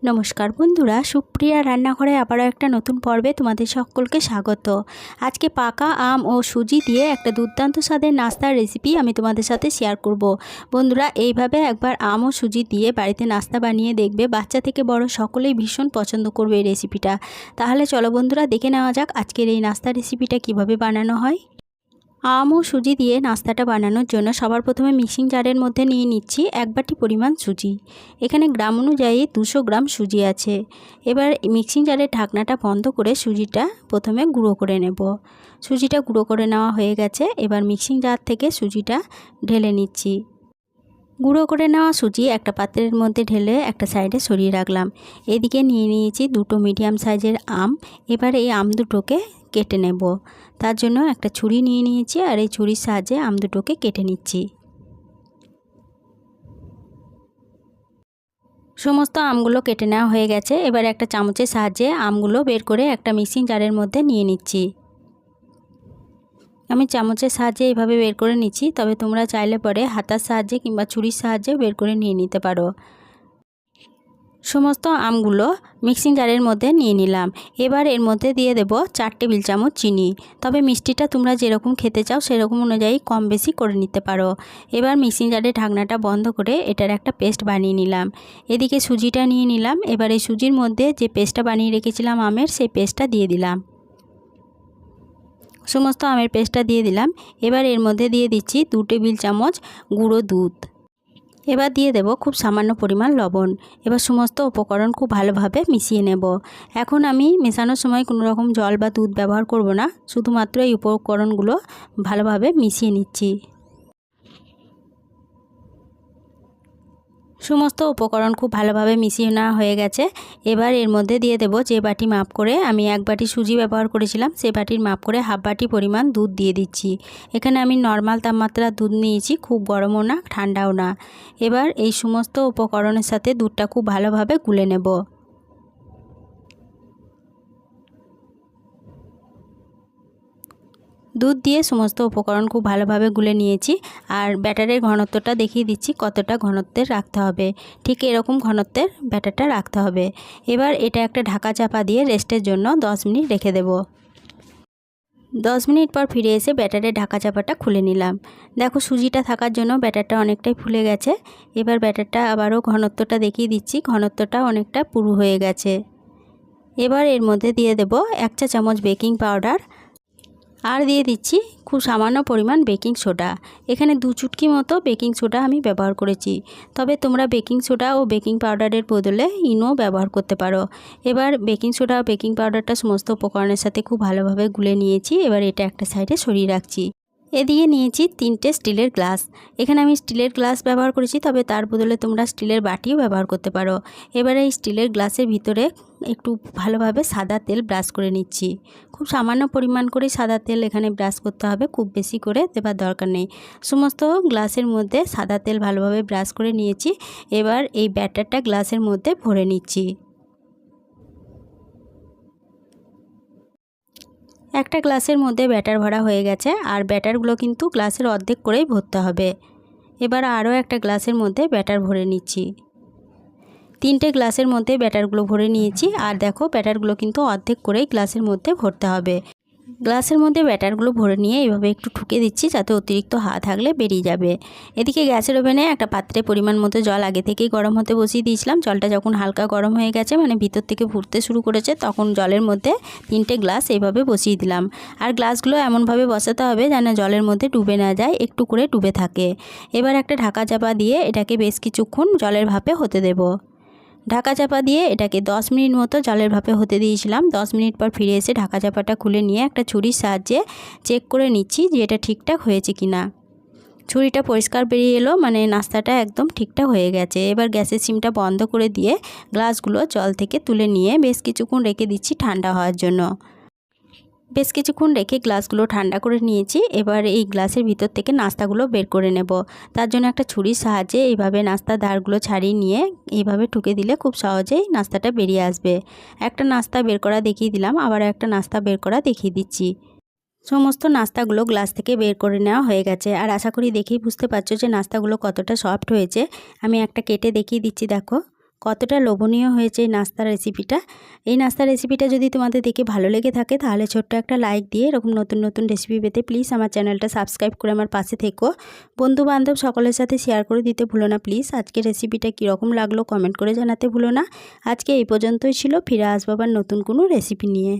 নমস্কার বন্ধুরা, সুপ্রিয়া রান্নাঘরে আবারও একটা নতুন পর্বে তোমাদের সকলকে স্বাগত। আজকে পাকা আম ও সুজি দিয়ে একটা দুর্দান্ত স্বাদের নাস্তার রেসিপি আমি তোমাদের সাথে শেয়ার করব। বন্ধুরা, এইভাবে একবার আম ও সুজি দিয়ে বাড়িতে নাস্তা বানিয়ে দেখবে, বাচ্চা থেকে বড় সকলেই ভীষণ পছন্দ করবে এই রেসিপিটা। তাহলে চলো বন্ধুরা, দেখে নেওয়া যাক আজকের এই নাস্তার রেসিপিটা কিভাবে বানানো হয়। আম ও সুজি দিয়ে নাস্তাটা বানানোর জন্য সবার প্রথমে মিক্সিং জারের মধ্যে নিয়ে নিচ্ছি 1 বাটি পরিমাণ সুজি। এখানে গ্রাম অনুযায়ী 200 গ্রাম সুজি আছে। এবার মিক্সিং জারের ঢাকনাটা বন্ধ করে সুজিটা প্রথমে গুঁড়ো করে নেব। সুজিটা গুঁড়ো করে নেওয়া হয়ে গেছে। এবার মিক্সিং জার থেকে সুজিটা ঢেলে নিচ্ছি। গুঁড়ো করে নেওয়া সুজি একটা পাত্রের মধ্যে ঢেলে একটা সাইডে সরিয়ে রাখলাম। এদিকে নিয়ে নিয়েছি 2টো মিডিয়াম সাইজের আম। এবার এই আম দুটোকে কেটে নেব। তার জন্য একটা ছুরি নিয়ে নিয়েছি আর এই ছুরির সাহায্যে আম দুটোকে কেটে নিচ্ছি। সমস্ত আমগুলো কেটে নেওয়া হয়ে গেছে। এবার একটা চামচের সাহায্যে আমগুলো বের করে একটা মিক্সিং জারের মধ্যে নিয়ে নিচ্ছি। আমি চামচের সাহায্যে এইভাবে বের করে নিচ্ছি, তবে তোমরা চাইলে পরে হাতার সাহায্যে কিংবা ছুরির সাহায্যে বের করে নিয়ে নিতে পারো। সমস্ত আমগুলো মিক্সিং জারের মধ্যে নিয়ে নিলাম। এবার এর মধ্যে দিয়ে দেব 4 টেবিল চামচ চিনি। তবে মিষ্টিটা তোমরা যেরকম খেতে চাও সেরকম অনুযায়ী কম বেশি করে নিতে পারো। এবার মিক্সিং জারের ঢাকনাটা বন্ধ করে এটার একটা পেস্ট বানিয়ে নিলাম। এদিকে সুজিটা নিয়ে নিলাম। এবার এই সুজির মধ্যে যে পেস্টটা বানিয়ে রেখেছিলাম আমের, সেই পেস্টটা দিয়ে দিলাম। সমস্ত আমের পেস্টটা দিয়ে দিলাম। এবার এর মধ্যে দিয়ে দিচ্ছি 2 টেবিল চামচ গুঁড়ো দুধ। এবার দিয়ে দেব খুব সামান্য পরিমাণ লবণ। এবার সমস্ত উপকরণ খুব ভালোভাবে মিশিয়ে নেব। এখন আমি মেশানোর সময় কোনো রকম জল বা দুধ ব্যবহার করব না, শুধুমাত্র এই উপকরণগুলো ভালোভাবে মিশিয়ে নিচ্ছি। সমস্ত উপকরণ খুব ভালোভাবে মিশিয়ে নেওয়া হয়ে গেছে। এবার এর মধ্যে দিয়ে দেব যে বাটি মাপ করে আমি 1 বাটি সুজি ব্যবহার করেছিলাম, সেই বাটির মাপ করে হাফ বাটি পরিমাণ দুধ দিয়ে দিচ্ছি। এখানে আমি নর্মাল তাপমাত্রার দুধ নিয়েছি, খুব গরমও না ঠান্ডাও না। এবার এই সমস্ত উপকরণের সাথে দুধটা খুব ভালোভাবে গুলে নেব। দুধ দিয়ে সমস্ত উপকরণ খুব ভালোভাবে গুলে নিয়েছি। আর ব্যাটারের ঘনত্বটা দেখিয়ে দিচ্ছি কতটা ঘনত্বের রাখতে হবে। ঠিক এরকম ঘনত্বের ব্যাটারটা রাখতে হবে। এবার এটা একটা ঢাকা চাপা দিয়ে রেস্টের জন্য 10 মিনিট রেখে দেব। 10 মিনিট পর ফিরে এসে ব্যাটারের ঢাকা চাপাটা খুলে নিলাম। দেখো, সুজিটা থাকার জন্য ব্যাটারটা অনেকটাই ফুলে গেছে। এবার ব্যাটারটা আবারও ঘনত্বটা দেখিয়ে দিচ্ছি, ঘনত্বটা অনেকটা পুরু হয়ে গেছে। এবার এর মধ্যে দিয়ে দেব 1 চা চামচ বেকিং পাউডার আর দিয়ে দিচ্ছি খুব সামান্য পরিমাণ বেকিং সোডা। এখানে 2 চুটকি মতো বেকিং সোডা আমি ব্যবহার করেছি। তবে তোমরা বেকিং সোডা ও বেকিং পাউডারের বদলে ইনো ব্যবহার করতে পারো। এবার বেকিং সোডা ও বেকিং পাউডারটা সমস্ত উপকরণের সাথে খুব ভালোভাবে গুলে নিয়েছি। এবার এটা একটা সাইডে সরিয়ে রাখছি। এদিকে নিয়েছি 3টে স্টিলের গ্লাস। এখানে আমি স্টিলের গ্লাস ব্যবহার করেছি, তবে তার বদলে তোমরা স্টিলের বাটিও ব্যবহার করতে পারো। এবারে এই স্টিলের গ্লাসের ভিতরে একটু ভালোভাবে সাদা তেল ব্রাশ করে নিচ্ছি। খুব সামান্য পরিমাণ করে সাদা তেল এখানে ব্রাশ করতে হবে, খুব বেশি করে দেবার দরকার নেই। সমস্ত গ্লাসের মধ্যে সাদা তেল ভালোভাবে ব্রাশ করে নিয়েছি। এবার এই ব্যাটারটা গ্লাসের মধ্যে ভরে নিচ্ছি। একটা গ্লাসের মধ্যে ব্যাটার ভরা হয়ে গেছে, আর ব্যাটারগুলো কিন্তু গ্লাসের অর্ধেক করেই ভরতে হবে। এবার আরও একটা গ্লাসের মধ্যে ব্যাটার ভরে নিচ্ছি। 3টে গ্লাসের মধ্যে ব্যাটারগুলো ভরে নিয়েছি। আর দেখো, ব্যাটারগুলো কিন্তু অর্ধেক করেই গ্লাসের মধ্যে ভরতে হবে। গ্লাসের মধ্যে ব্যাটারগুলো ভরে নিয়ে এইভাবে একটু ঠুকে দিচ্ছি, যাতে অতিরিক্ত হাওয়া থাকলে বেরিয়ে যাবে। এদিকে গ্যাসের ওভেনে একটা পাত্রে পরিমাণ মতো জল আগে থেকেই গরম হতে বসিয়ে দিয়েছিলাম। জলটা যখন হালকা গরম হয়ে গেছে, মানে ভিতর থেকে ফুটতে শুরু করেছে, তখন জলের মধ্যে 3টে গ্লাস এইভাবে বসিয়ে দিলাম। আর গ্লাসগুলো এমনভাবে বসাতে হবে যেন জলের মধ্যে ডুবে না যায়, একটু করে ডুবে থাকে। এবার একটা ঢাকা চাপা দিয়ে এটাকে বেশ কিছুক্ষণ জলের ভাপে হতে দেব। ঢাকা চাপা দিয়ে এটাকে 10 মিনিট মতো জলের ভাপে হতে দিয়েছিলাম। 10 মিনিট পর ফিরে এসে ঢাকা চাপাটা খুলে নিয়ে একটা ছুরির সাহায্যে চেক করে নিচ্ছি যে এটা ঠিকঠাক হয়েছে কিনা। ছুরিটা পরিষ্কার বেরিয়ে এলো, মানে নাস্তাটা একদম ঠিকঠাক হয়ে গেছে। এবার গ্যাসের সিমটা বন্ধ করে দিয়ে গ্লাসগুলো জল থেকে তুলে নিয়ে বেশ কিছুক্ষণ রেখে দিচ্ছি ঠান্ডা হওয়ার জন্য। বেশ কিছুক্ষণ রেখে গ্লাসগুলো ঠান্ডা করে নিয়েছি। এবার এই গ্লাসের ভিতর থেকে নাস্তাগুলো বের করে নেব। তার জন্য একটা ছুরির সাহায্যে এইভাবে নাস্তার ধারগুলো ছাড়িয়ে নিয়ে এইভাবে ঠুকে দিলে খুব সহজেই নাস্তাটা বেরিয়ে আসবে। একটা নাস্তা বের করা দেখিয়ে দিলাম, আবার একটা নাস্তা বের করা দেখিয়ে দিচ্ছি। সমস্ত নাস্তাগুলো গ্লাস থেকে বের করে নেওয়া হয়ে গেছে। আর আশা করি দেখেই বুঝতে পারছো যে নাস্তাগুলো কতটা সফট হয়েছে। আমি একটা কেটে দেখিয়ে দিচ্ছি, দেখো কতটা লোভনীয় হয়েছে এই নাস্তার রেসিপিটা। এই নাস্তার রেসিপিটা যদি তোমাদের দেখে ভালো লেগে থাকে তাহলে ছোট্ট একটা লাইক দিয়ে এরকম নতুন নতুন রেসিপি পেতে প্লিজ আমার চ্যানেলটা সাবস্ক্রাইব করে আমার পাশে থেকো। বন্ধু বান্ধব সকলের সাথে শেয়ার করে দিতে ভুলো না প্লিজ। আজকের রেসিপিটা কীরকম লাগলো কমেন্ট করে জানাতে ভুলো না। আজকে এই পর্যন্তই ছিল, ফিরে আসবো আবার নতুন কোনো রেসিপি নিয়ে।